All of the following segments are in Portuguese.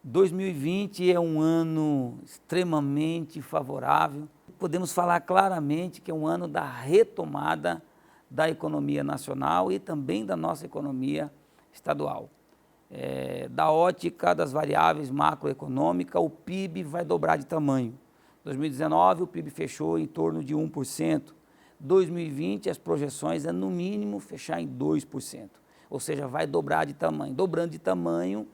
2020 é um ano extremamente favorável. Podemos falar claramente que é um ano da retomada da economia nacional e também da nossa economia estadual. Da ótica das variáveis macroeconômicas, o PIB vai dobrar de tamanho. 2019 o PIB fechou em torno de 1%. 2020 as projeções é no mínimo fechar em 2%. Ou seja, vai dobrar de tamanho. Dobrando de tamanho,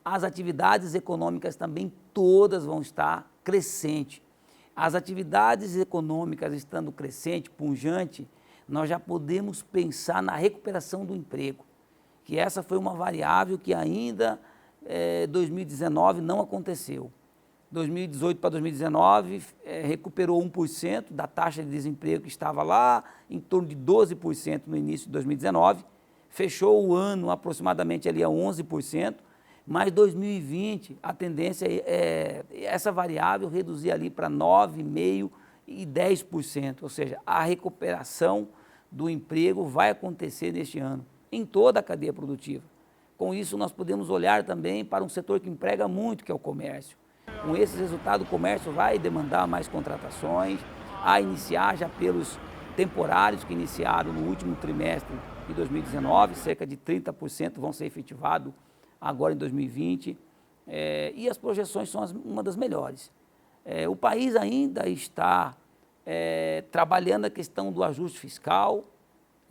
as atividades econômicas também todas vão estar crescentes. As atividades econômicas estando crescente, pujante, nós já podemos pensar na recuperação do emprego, que essa foi uma variável que ainda 2019 não aconteceu. 2018 para 2019 recuperou 1% da taxa de desemprego que estava lá em torno de 12% no início de 2019, fechou o ano aproximadamente ali a 11%, mas 2020 a tendência é essa variável reduzir ali para 9,5% e 10%, ou seja, a recuperação do emprego vai acontecer neste ano, em toda a cadeia produtiva. Com isso nós podemos olhar também para um setor que emprega muito, que é o comércio. Com esses resultados o comércio vai demandar mais contratações, a iniciar já pelos temporários que iniciaram no último trimestre de 2019, cerca de 30% vão ser efetivados agora em 2020, e as projeções são uma das melhores. O país ainda está trabalhando a questão do ajuste fiscal.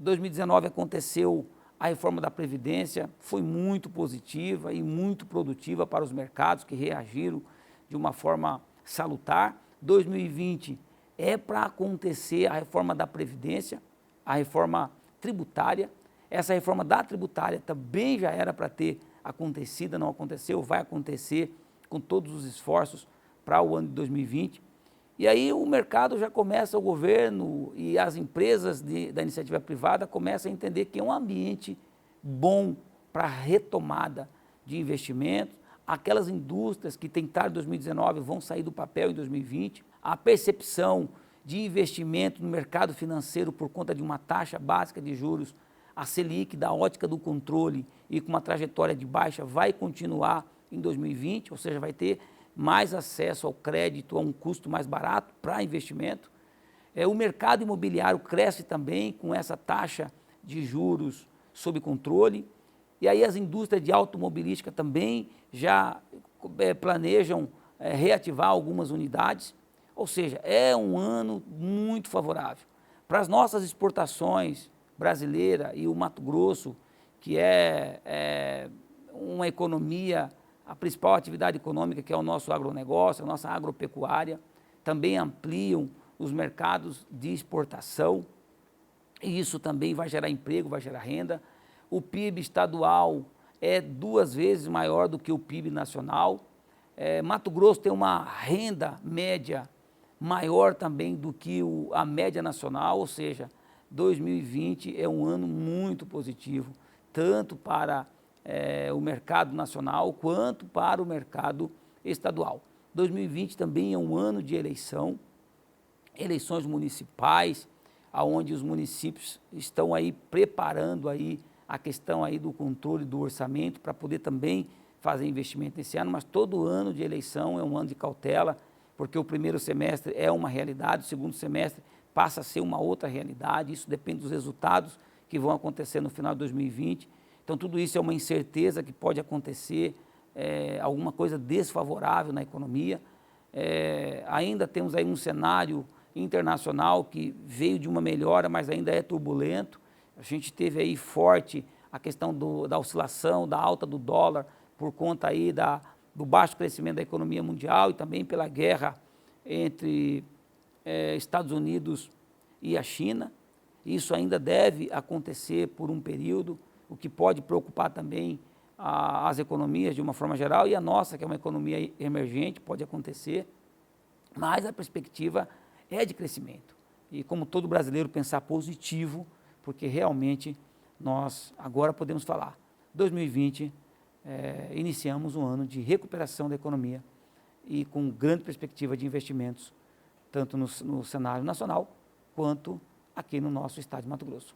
Em 2019 aconteceu a reforma da Previdência, foi muito positiva e muito produtiva para os mercados que reagiram de uma forma salutar. 2020 é para acontecer a reforma da Previdência, a reforma tributária. Essa reforma da tributária também já era para ter acontecida, não aconteceu, vai acontecer com todos os esforços para o ano de 2020. E aí o mercado já começa, o governo e as empresas da iniciativa privada começam a entender que é um ambiente bom para retomada de investimentos. Aquelas indústrias que tentaram em 2019 vão sair do papel em 2020. A percepção de investimento no mercado financeiro por conta de uma taxa básica de juros, a Selic, da ótica do controle e com uma trajetória de baixa, vai continuar em 2020, ou seja, vai ter mais acesso ao crédito a um custo mais barato para investimento. O mercado imobiliário cresce também com essa taxa de juros sob controle. E aí as indústrias de automobilística também já planejam reativar algumas unidades. Ou seja, é um ano muito favorável. Para as nossas exportações brasileiras e o Mato Grosso, que é uma economia, a principal atividade econômica, que é o nosso agronegócio, a nossa agropecuária, também ampliam os mercados de exportação, e isso também vai gerar emprego, vai gerar renda. O PIB estadual é 2 vezes maior do que o PIB nacional. Mato Grosso tem uma renda média maior também do que a média nacional, ou seja, 2020 é um ano muito positivo, tanto para o mercado nacional quanto para o mercado estadual. 2020 também é um ano de eleições municipais, onde os municípios estão aí preparando aí a questão aí do controle do orçamento para poder também fazer investimento nesse ano, mas todo ano de eleição é um ano de cautela, porque o primeiro semestre é uma realidade, o segundo semestre passa a ser uma outra realidade, isso depende dos resultados que vão acontecer no final de 2020. Então tudo isso é uma incerteza que pode acontecer, alguma coisa desfavorável na economia. Ainda temos aí um cenário internacional que veio de uma melhora, mas ainda é turbulento. A gente teve aí forte a questão da oscilação, da alta do dólar, por conta aí do baixo crescimento da economia mundial e também pela guerra entre Estados Unidos e a China. Isso ainda deve acontecer por um período, o que pode preocupar também as economias de uma forma geral, e a nossa, que é uma economia emergente, pode acontecer, mas a perspectiva é de crescimento. E como todo brasileiro, pensar positivo, porque realmente nós agora podemos falar, 2020 iniciamos um ano de recuperação da economia e com grande perspectiva de investimentos, tanto no cenário nacional quanto aqui no nosso estado de Mato Grosso.